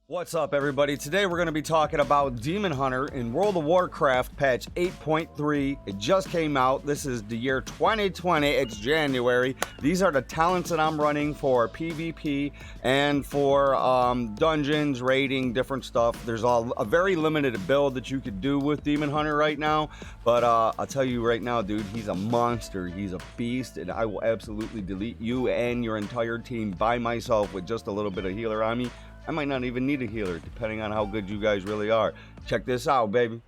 What's up, everybody? Today we're going to be talking about Demon Hunter in World of Warcraft patch 8.3. It just came out. This is the year 2020. It's January. These are the talents that I'm running for PvP and for dungeons, raiding, different stuff. There's a very limited build that you could do with Demon Hunter right now, but I'll tell you right now, dude, he's a monster. He's a beast, and I will absolutely delete you and your entire team by myself with just a little bit of healer on me. I might not even need a healer, depending on how good you guys really are. Check this out, baby.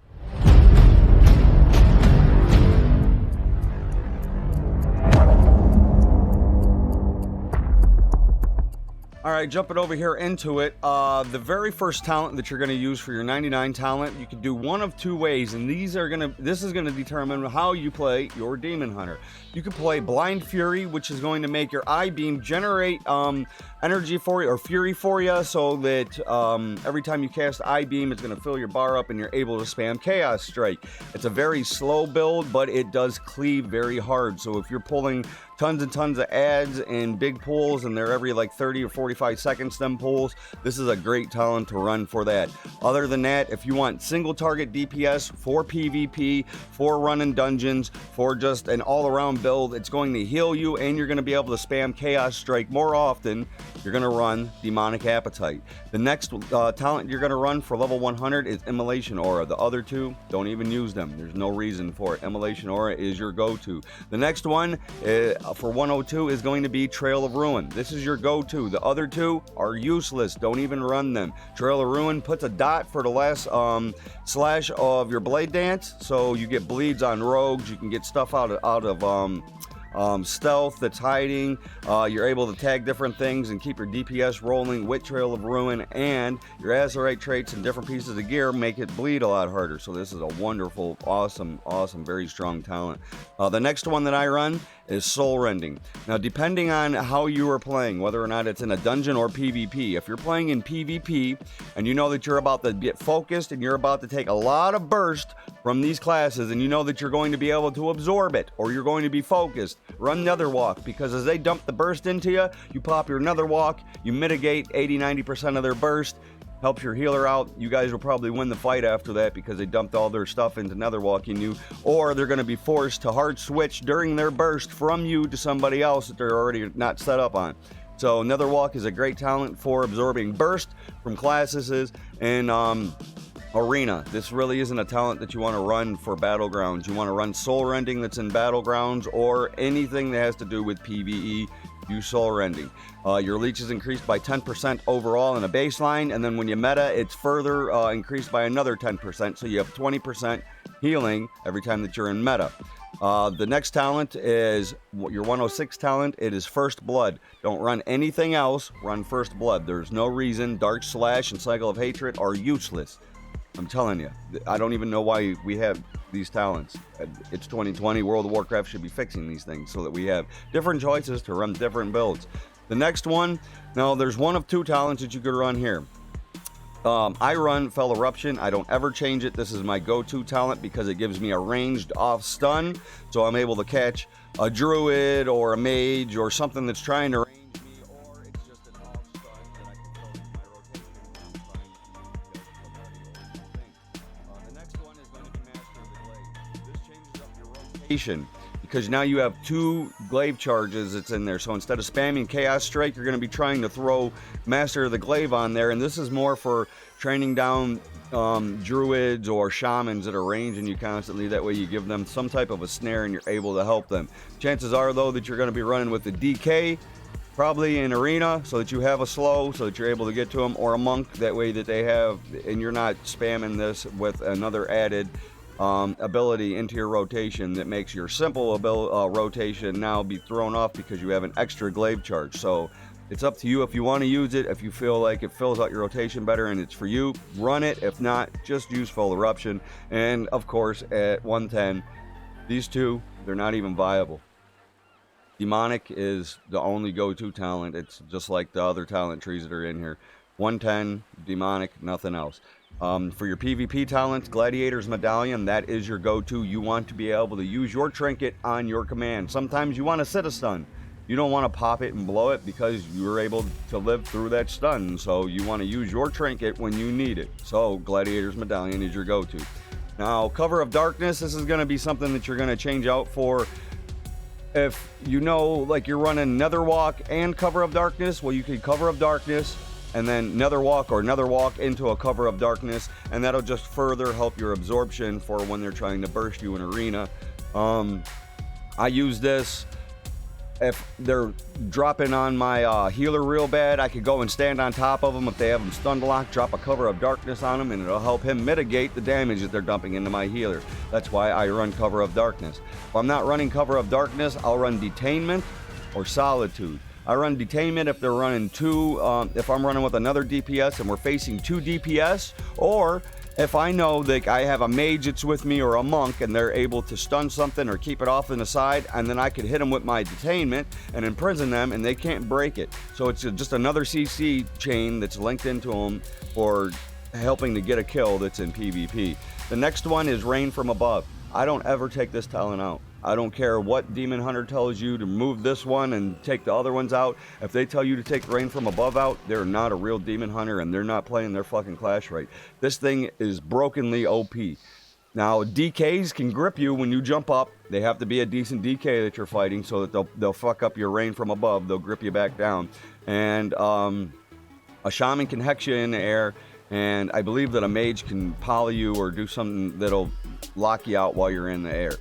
All right, jumping over here into it, the very first talent that you're going to use for your 99 talent, you can do one of two ways, and this is going to determine how you play your Demon Hunter. You can play Blind Fury, which is going to make your eye beam generate energy for you, or fury for you, so that every time you cast eye beam, it's going to fill your bar up and you're able to spam Chaos Strike. It's a very slow build, but it does cleave very hard. So if you're pulling tons and tons of ads and big pulls, and they're every like 30 or 45 seconds, them pulls, this is a great talent to run for that. Other than that, if you want single target DPS for PvP, for running dungeons, for just an all-around build, it's going to heal you, and you're going to be able to spam Chaos Strike more often. You're going to run Demonic Appetite. The next talent you're going to run for level 100 is Immolation Aura. The other two, don't even use them. There's no reason for it. Immolation Aura is your go-to. The next one for 102 is going to be Trail of Ruin. This is your go-to. The other two are useless. Don't even run them. Trail of Ruin puts a dot for the last slash of your blade dance, so you get bleeds on rogues. You can get stuff out of stealth that's hiding. You're able to tag different things and keep your DPS rolling with Trail of Ruin, and your Azurite traits and different pieces of gear make it bleed a lot harder. So this is a wonderful, awesome, very strong talent. The next one that I run is Soul Rending. Now, depending on how you are playing, whether or not it's in a dungeon or PvP, if you're playing in PvP and you know that you're about to get focused and you're about to take a lot of burst from these classes, and you know that you're going to be able to absorb it, or you're going to be focused, run Nether Walk, because as they dump the burst into you, you pop your Nether Walk, you mitigate 80-90% of their burst, helps your healer out. You guys will probably win the fight after that because they dumped all their stuff into Nether Walking you, or they're going to be forced to hard switch during their burst from you to somebody else that they're already not set up on. So Nether Walk is a great talent for absorbing burst from classes and Arena. This really isn't a talent that you want to run for Battlegrounds. You want to run Soul Rending that's in Battlegrounds, or anything that has to do with PvE. Use Soul Rending. Your leech is increased by 10% overall in a baseline, and then when you meta, it's further increased by another 10%, so you have 20% healing every time that you're in meta. The next talent is your 106 talent. It is First Blood. Don't run anything else. Run First Blood. There's no reason. Dark Slash and Cycle of Hatred are useless. I'm telling you, I don't even know why we have these talents. It's 2020. World of Warcraft should be fixing these things so that we have different choices to run different builds. The next one, now there's one of two talents that you could run here. I run Fell Eruption. I don't ever change it. This is my go-to talent because it gives me a ranged off stun, so I'm able to catch a druid or a mage or something that's trying to range me, or it's just an off stun that I can throw in my rotation. The next one is going to be Master of the Glaive. This changes up your rotation, because now you have two glaive charges that's in there. So instead of spamming Chaos Strike, you're going to be trying to throw Master of the Glaive on there, and this is more for training down druids or shamans that are ranging you constantly. That way you give them some type of a snare and you're able to help them. Chances are, though, that you're going to be running with the DK, probably in Arena, so that you have a slow, so that you're able to get to them, or a monk, that way that they have, and you're not spamming this with another added ability into your rotation that makes your simple rotation now be thrown off because you have an extra glaive charge. So it's up to you if you want to use it. If you feel like it fills out your rotation better and it's for you, run it. If not, just use Full Eruption. And of course, at 110, these two, they're not even viable. Demonic is the only go-to talent. It's just like the other talent trees that are in here. 110, Demonic, nothing else. For your PvP talents, Gladiator's Medallion, that is your go-to. You want to be able to use your trinket on your command. Sometimes you want to sit a stun. you don't want to pop it and blow it because you're able to live through that stun. So you want to use your trinket when you need it. So Gladiator's Medallion is your go-to. Now, Cover of Darkness, this is going to be something that you're going to change out for if you know, like you're running Nether Walk and Cover of Darkness. Well, you could Cover of Darkness and then Nether Walk or Nether Walk into a Cover of Darkness, and that'll just further help your absorption for when they're trying to burst you in arena. I use this if they're dropping on my healer real bad. I could go and stand on top of them if they have them stun blocked, drop a Cover of Darkness on them, and it'll help him mitigate the damage that they're dumping into my healer. That's why I run Cover of Darkness. If I'm not running Cover of Darkness, I'll run Detainment or Solitude. I run Detainment if they're running if I'm running with another DPS and we're facing 2 DPS, or if I know that I have a mage that's with me or a monk and they're able to stun something or keep it off in the side, and then I could hit them with my Detainment and imprison them and they can't break it. So it's just another CC chain that's linked into them for helping to get a kill that's in PvP. The next one is Rain from Above. I don't ever take this talent out. I don't care what Demon Hunter tells you to move this one and take the other ones out. If they tell you to take Rain from Above out, they're not a real Demon Hunter and they're not playing their fucking class right. This thing is brokenly OP. Now, DKs can grip you when you jump up. They have to be a decent DK that you're fighting so that they'll fuck up your Rain from Above. They'll grip you back down. And a Shaman can hex you in the air. And I believe that a mage can poly you or do something that'll lock you out while you're in the air.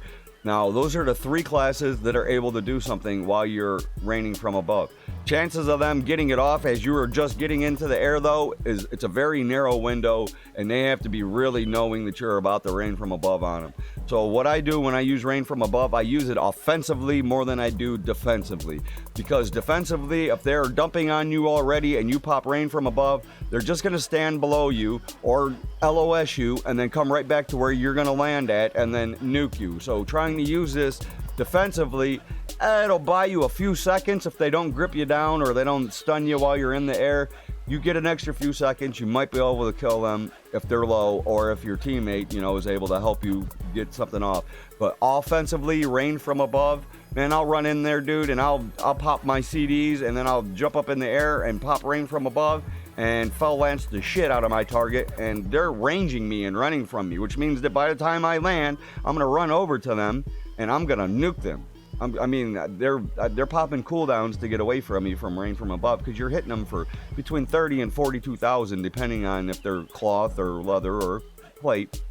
Now, those are the 3 classes that are able to do something while you're raining from above. Chances of them getting it off as you are just getting into the air, though, it's a very narrow window, and they have to be really knowing that you're about to rain from above on them. So what I do when I use Rain from Above, I use it offensively more than I do defensively. Because defensively, if they're dumping on you already and you pop Rain from Above, they're just going to stand below you or LOS you and then come right back to where you're going to land at and then nuke you. So trying to use this defensively, it'll buy you a few seconds if they don't grip you down or they don't stun you while you're in the air. You get an extra few seconds, you might be able to kill them if they're low or if your teammate, is able to help you get something off. But offensively, Rain from Above, man, I'll run in there, dude, and I'll pop my CDs and then I'll jump up in the air and pop Rain from Above and fell lance the shit out of my target, and they're ranging me and running from me, which means that by the time I land, I'm gonna run over to them and I'm gonna nuke them. They're popping cooldowns to get away from me from Rain from Above because you're hitting them for between 30 and 42,000 depending on if they're cloth or leather or plate.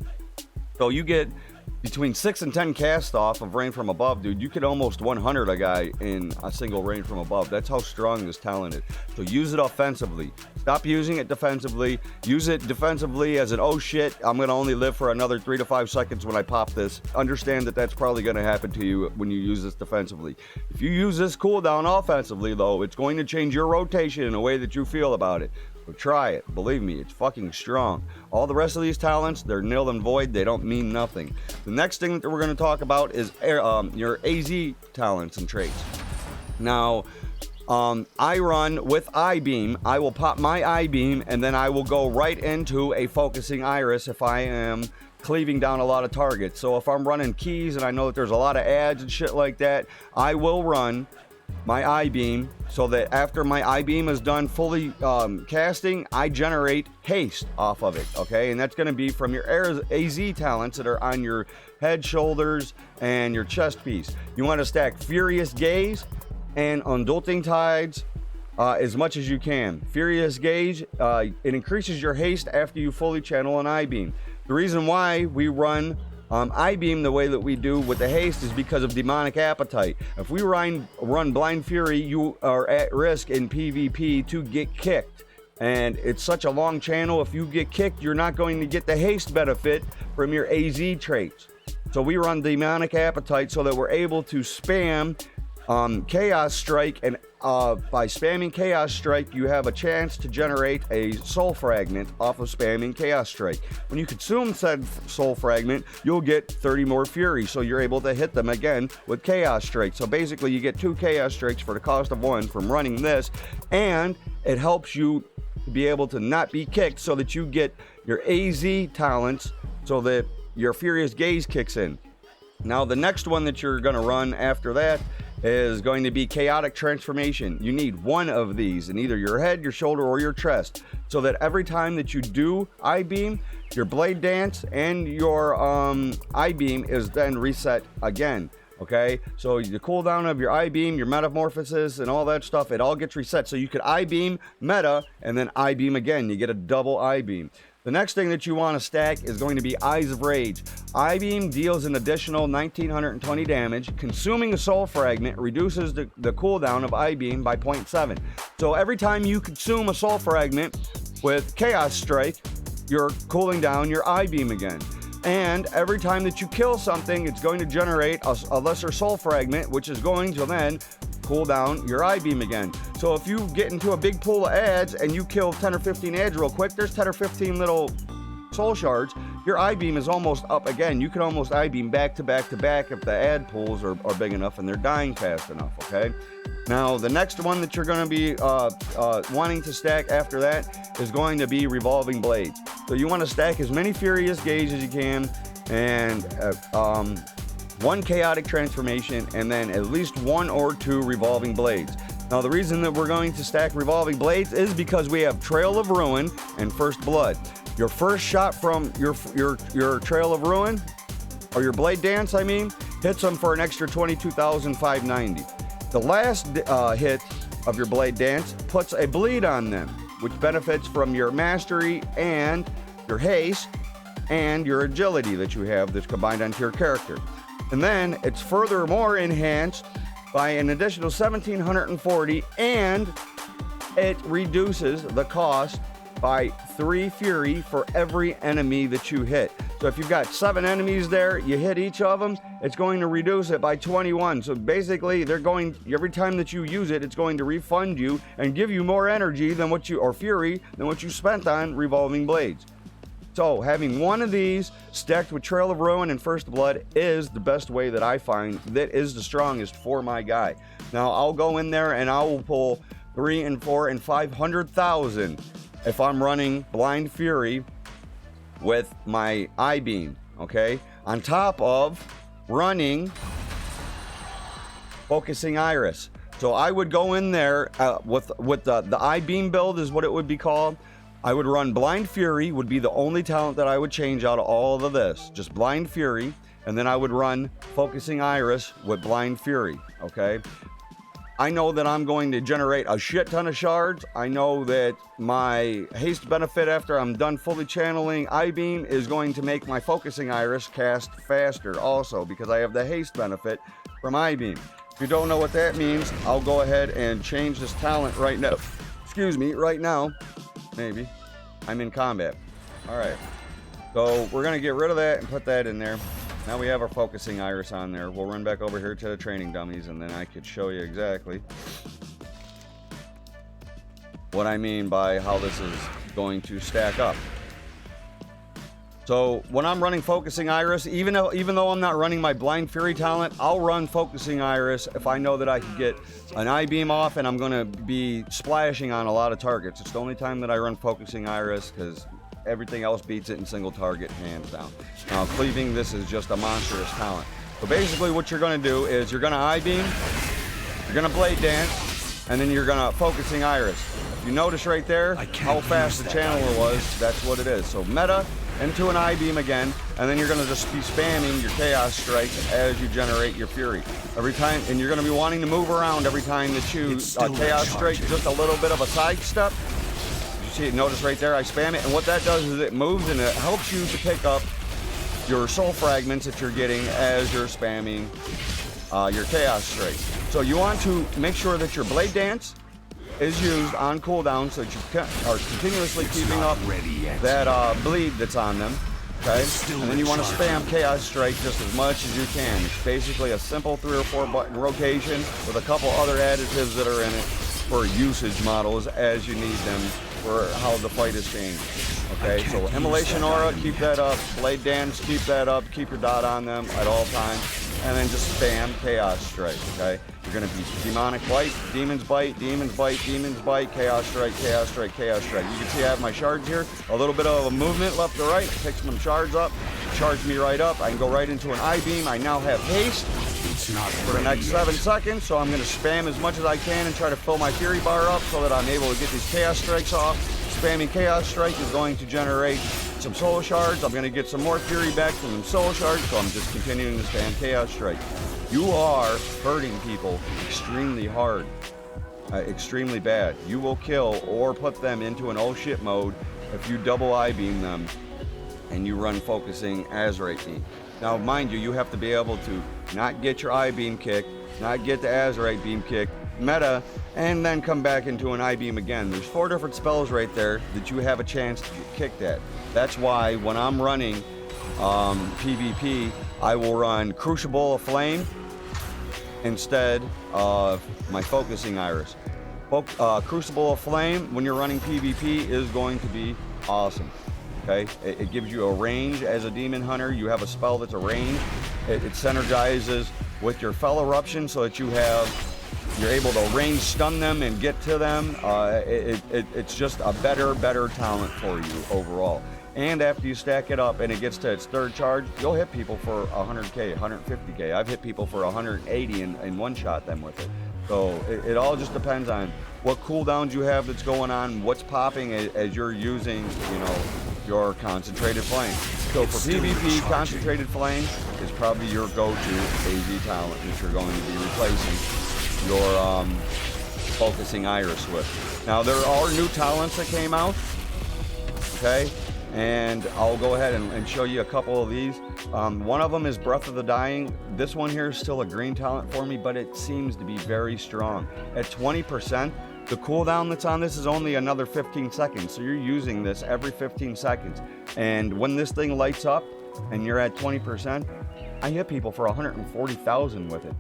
So you get between 6 and 10 cast off of Rain from Above, dude. You could almost 100 a guy in a single Rain from Above. That's how strong this talent is. So use it offensively. Stop using it defensively. Use it defensively as an, oh shit, I'm going to only live for another 3 to 5 seconds when I pop this. Understand that that's probably going to happen to you when you use this defensively. If you use this cooldown offensively, though, it's going to change your rotation in a way that you feel about it. So try it. Believe me, it's fucking strong. All the rest of these talents, they're nil and void. They don't mean nothing. The next thing that we're going to talk about is your AZ talents and traits. Now, I run with I-Beam. I will pop my I-Beam, and then I will go right into a focusing iris if I am cleaving down a lot of targets. So if I'm running keys and I know that there's a lot of ads and shit like that, I will run my I-Beam so that after my I-Beam is done fully casting, I generate haste off of it, okay? And that's going to be from your AZ talents that are on your head, shoulders, and your chest piece. You want to stack Furious Gaze and Undulting Tides as much as you can. Furious Gaze, it increases your haste after you fully channel an I-Beam. The reason why we run I-Beam the way that we do with the haste is because of Demonic Appetite. If we run Blind Fury, you are at risk in PvP to get kicked. And it's such a long channel, if you get kicked, you're not going to get the haste benefit from your AZ traits. So we run Demonic Appetite so that we're able to spam Chaos Strike, and by spamming Chaos Strike, you have a chance to generate a Soul Fragment off of spamming Chaos Strike. When you consume said Soul Fragment, you'll get 30 more Fury, so you're able to hit them again with Chaos Strike. So basically, you get 2 Chaos Strikes for the cost of 1 from running this, and it helps you be able to not be kicked so that you get your AZ talents so that your Furious Gaze kicks in. Now, the next one that you're going to run after that is going to be chaotic transformation. You need one of these in either your head, your shoulder, or your chest, so that every time that you do I-beam, your blade dance and your I-beam is then reset again. Okay, so the cooldown of your I-beam, your metamorphosis, and all that stuff, it all gets reset. So you could I-beam, meta, and then I-beam again. You get a double I-beam. The next thing that you want to stack is going to be Eyes of Rage. I-beam deals an additional 1920 damage. Consuming a soul fragment reduces the cooldown of I-beam by 0.7. So every time you consume a soul fragment with Chaos Strike, you're cooling down your I-beam again. And every time that you kill something, it's going to generate a lesser soul fragment, which is going to then cool down your I-beam again. So if you get into a big pool of ads and you kill 10 or 15 ads real quick, there's 10 or 15 little soul shards, your I-beam is almost up again. You can almost I-beam back to back to back if the ad pools are big enough and they're dying fast enough, okay? Now, the next one that you're going to be wanting to stack after that is going to be Revolving Blades. So you want to stack as many Furious Gauge as you can, and one Chaotic Transformation, and then at least 1 or 2 Revolving Blades. Now, the reason that we're going to stack Revolving Blades is because we have Trail of Ruin and First Blood. Your first shot from your Trail of Ruin, or your Blade Dance, I mean, hits them for an extra 22,590. The last hit of your Blade Dance puts a bleed on them, which benefits from your mastery and your haste and your agility that you have that's combined onto your character. And then it's furthermore enhanced by an additional 1,740, and it reduces the cost by 3 Fury for every enemy that you hit. So if you've got 7 enemies there, you hit each of them, it's going to reduce it by 21. So basically, they're going, every time that you use it, it's going to refund you and give you more energy than what you, or Fury, than what you spent on Revolving Blades. So having one of these stacked with Trail of Ruin and First Blood is the best way that I find that is the strongest for my guy. Now I'll go in there and I will pull 3 and 4 and 500,000 if I'm running Blind Fury with my I-beam, okay? On top of running Focusing Iris. So I would go in there with the I-beam build is what it would be called. I would run Blind Fury, would be the only talent that I would change out of all of this. Just Blind Fury, and then I would run Focusing Iris with Blind Fury, okay? I know that I'm going to generate a shit ton of shards. I know that my haste benefit after I'm done fully channeling I-beam is going to make my Focusing Iris cast faster also, because I have the haste benefit from I-beam. If you don't know what that means, I'll go ahead and change this talent right now. Excuse me, right now. Maybe. I'm in combat. All right. So we're going to get rid of that and put that in there. Now we have our Focusing Iris on there. We'll run back over here to the training dummies, and then I could show you exactly what I mean by how this is going to stack up. So when I'm running Focusing Iris, even though I'm not running my Blind Fury talent, I'll run Focusing Iris if I know that I can get an I-beam off and I'm going to be splashing on a lot of targets. It's the only time that I run Focusing Iris, because everything else beats it in single target, hands down. Now, cleaving, this is just a monstrous talent. So basically what you're going to do is you're going to I-beam, you're going to Blade Dance, and then you're going to Focusing Iris. If you notice right there how fast the channeler was, that's what it is. So meta into an I-beam again, and then you're going to just be spamming your Chaos Strike as you generate your Fury. Every time, and you're going to be wanting to move around every time that you Chaos Strike, just a little bit of a sidestep. You see it, notice right there, I spam it, and what that does is it moves and it helps you to pick up your soul fragments that you're getting as you're spamming your Chaos Strike. So you want to make sure that your Blade Dance is used on cooldown, so that you are continuously keeping up that bleed that's on them, okay? And then you want to spam Chaos Strike just as much as you can. It's basically a simple 3 or 4 button rotation with a couple other additives that are in it for usage models as you need them for how the fight is changing. Okay, so Immolation Aura, keep that up. Blade Dance, keep that up. Keep your dot on them at all times. And then just spam Chaos Strike, okay? You're going to be Demonic Bite, Demon's Bite, Demon's Bite, Demon's Bite, Chaos Strike, Chaos Strike, Chaos Strike. You can see I have my shards here. A little bit of a movement left to right. Pick some shards up, charge me right up. I can go right into an I-beam. I now have haste. for the next 7 seconds. So I'm going to spam as much as I can and try to fill my Fury bar up so that I'm able to get these Chaos Strikes off. Spamming Chaos Strike is going to generate some Soul Shards. I'm going to get some more Fury back from them Soul Shards, so I'm just continuing to spam Chaos Strike. You are hurting people extremely hard, extremely bad. You will kill or put them into an oh shit mode if you double I-beam them and you run focusing Azerite beam. Now, mind you, you have to be able to not get your I-beam kicked, not get the Azerite beam kicked, meta, and then come back into an I-beam again. There's 4 different spells right there that you have a chance to get kicked at. That's why when I'm running PvP, I will run Crucible of Flame instead of my Focusing Iris. Crucible of Flame, when you're running PvP, is going to be awesome. Okay, it gives you a range as a demon hunter. You have a spell that's a range. It synergizes with your Fell Eruption so that you're able to range stun them and get to them. It's just a better talent for you overall. And after you stack it up and it gets to its 3rd charge, you'll hit people for 100k, 150k. I've hit people for 180 and one-shot them with it. So it all just depends on what cooldowns you have that's going on, what's popping as you're using, you know, your Concentrated Flame. So for PvP, Concentrated Flame is probably your go-to AZ talent that you're going to be replacing your Focusing Iris with. Now, there are new talents that came out, okay? And I'll go ahead and show you a couple of these. One of them is Breath of the Dying. This one here is still a green talent for me, but it seems to be very strong. At 20%, the cooldown that's on this is only another 15 seconds. So you're using this every 15 seconds. And when this thing lights up and you're at 20%, I hit people for 140,000 with it.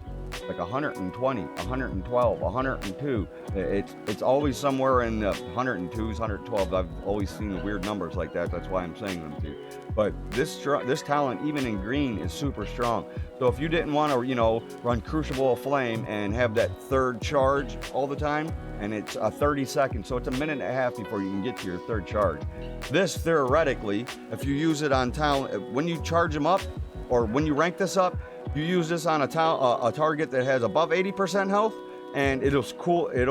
Like 120, 112, 102. It's always somewhere in the 102s, 112s. I've always seen the weird numbers like that. That's why I'm saying them to you. But this talent, even in green, is super strong. So if you didn't want to, you know, run Crucible of Flame and have that 3rd charge all the time, and it's a 30 seconds, so it's a minute and a half before you can get to your 3rd charge. This, theoretically, if you use it on talent, when you charge them up, or when you rank this up, you use this on a target that has above 80% health, and it'll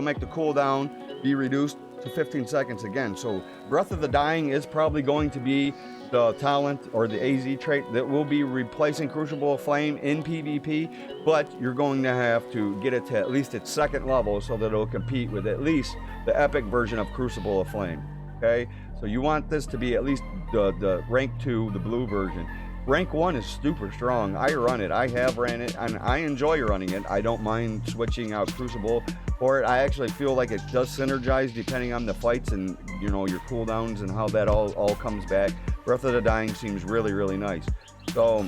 make the cooldown be reduced to 15 seconds again. So Breath of the Dying is probably going to be the talent or the AZ trait that will be replacing Crucible of Flame in PvP, but you're going to have to get it to at least its 2nd level so that it'll compete with at least the epic version of Crucible of Flame. Okay, so you want this to be at least the rank 2, the blue version. Rank 1 is super strong. I run it. I have ran it, and I enjoy running it. I don't mind switching out Crucible for it. I actually feel like it does synergize depending on the fights and, you know, your cooldowns and how that all comes back. Breath of the Dying seems really nice. So,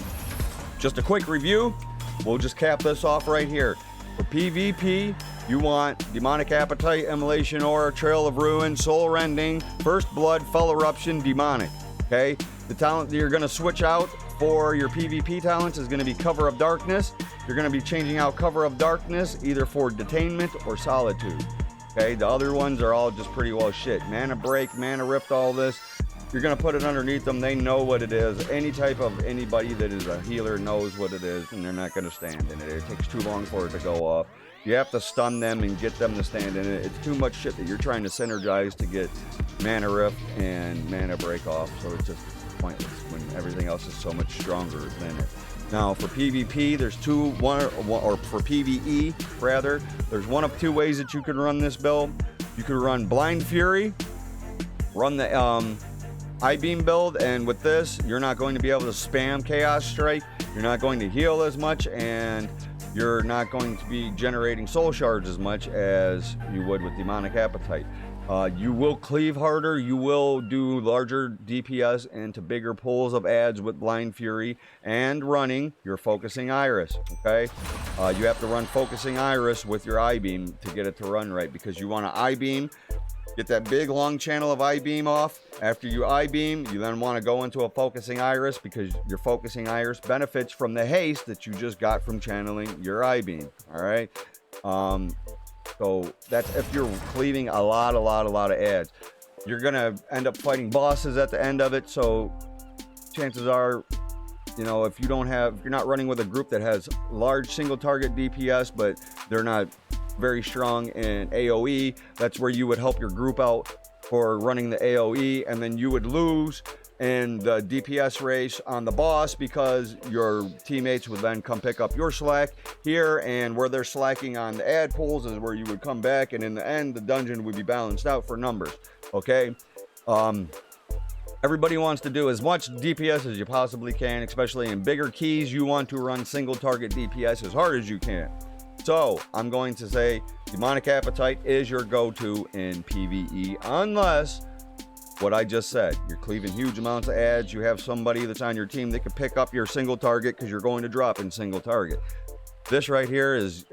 just a quick review. We'll just cap this off right here. For PvP, you want Demonic Appetite, Immolation Aura, Trail of Ruin, Soul Rending, First Blood, Fell Eruption, Demonic. Okay? The talent that you're going to switch out for your PvP talents is going to be Cover of Darkness. You're going to be changing out Cover of Darkness either for Detainment or Solitude. Okay, the other ones are all just pretty well shit. Mana Break, Mana Rift, all this. You're going to put it underneath them. They know what it is. Anybody that is a healer knows what it is, and they're not going to stand in it. It takes too long for it to go off. You have to stun them and get them to stand in it. It's too much shit that you're trying to synergize to get Mana Rift and Mana Break off, so it's just pointless when everything else is so much stronger than it. Now for PvP, there's for PvE rather, there's one of 2 ways that you can run this build. You can run Blind Fury, run the I-beam build, and with this, you're not going to be able to spam Chaos Strike, you're not going to heal as much, and you're not going to be generating Soul Shards as much as you would with Demonic Appetite. You will cleave harder, you will do larger DPS into bigger pools of adds with Blind Fury, and running your Focusing Iris, okay? You have to run Focusing Iris with your I-beam to get it to run right, because you want to I-beam, get that big long channel of I-beam off. After you I-beam, you then want to go into a Focusing Iris, because your Focusing Iris benefits from the haste that you just got from channeling your I-beam, all right? So that's if you're cleaving a lot of adds. You're gonna end up fighting bosses at the end of it, so chances are you know, if you're not running with a group that has large single target DPS, but they're not very strong in AoE, that's where you would help your group out for running the AoE, and then you would lose in the DPS race on the boss because your teammates would then come pick up your slack here, and where they're slacking on the ad pools is where you would come back, and in the end the dungeon would be balanced out for numbers. Okay, everybody wants to do as much DPS as you possibly can, especially in bigger keys. You want to run single target DPS as hard as you can. So I'm going to say Demonic Appetite is your go-to in PvE, unless what I just said, you're cleaving huge amounts of ads, you have somebody that's on your team that can pick up your single target because you're going to drop in single target. This right here is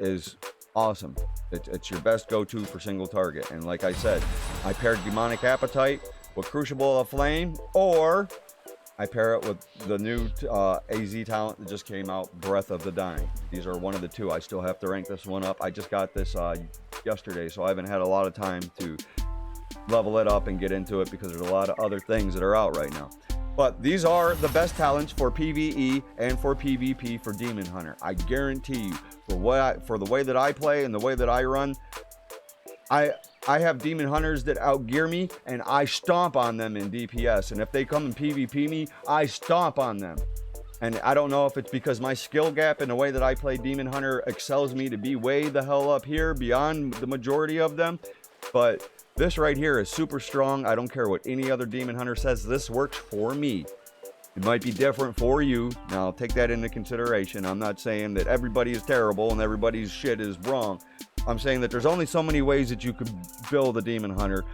awesome. It's your best go-to for single target. And like I said, I paired Demonic Appetite with Crucible of Flame, or I pair it with the new AZ talent that just came out, Breath of the Dying. These are one of the two. I still have to rank this one up. I just got this yesterday, so I haven't had a lot of time to level it up and get into it because there's a lot of other things that are out right now. But these are the best talents for PvE and for PvP for Demon Hunter. I guarantee you, for the way that I play and the way that I run, I have Demon Hunters that outgear me, and I stomp on them in DPS. And if they come and PvP me, I stomp on them. And I don't know if it's because my skill gap and the way that I play Demon Hunter excels me to be way the hell up here beyond the majority of them, but this right here is super strong. I don't care what any other Demon Hunter says. This works for me. It might be different for you. Now, take that into consideration. I'm not saying that everybody is terrible and everybody's shit is wrong. I'm saying that there's only so many ways that you could build a Demon Hunter,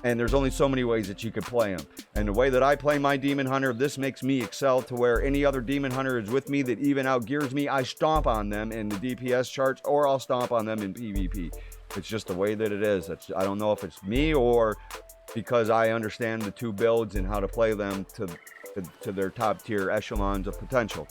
and there's only so many ways that you could play him. And the way that I play my Demon Hunter, this makes me excel to where any other Demon Hunter is with me that even outgears me, I stomp on them in the DPS charts, or I'll stomp on them in PvP. It's just the way that it is. I don't know if it's me or because I understand the two builds and how to play them to their top tier echelons of potential.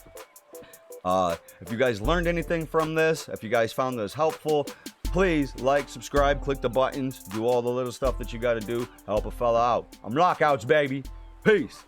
If you guys learned anything from this, if you guys found this helpful, please like, subscribe, click the buttons, do all the little stuff that you got to do, help a fella out. I'm Lockouts, baby. Peace.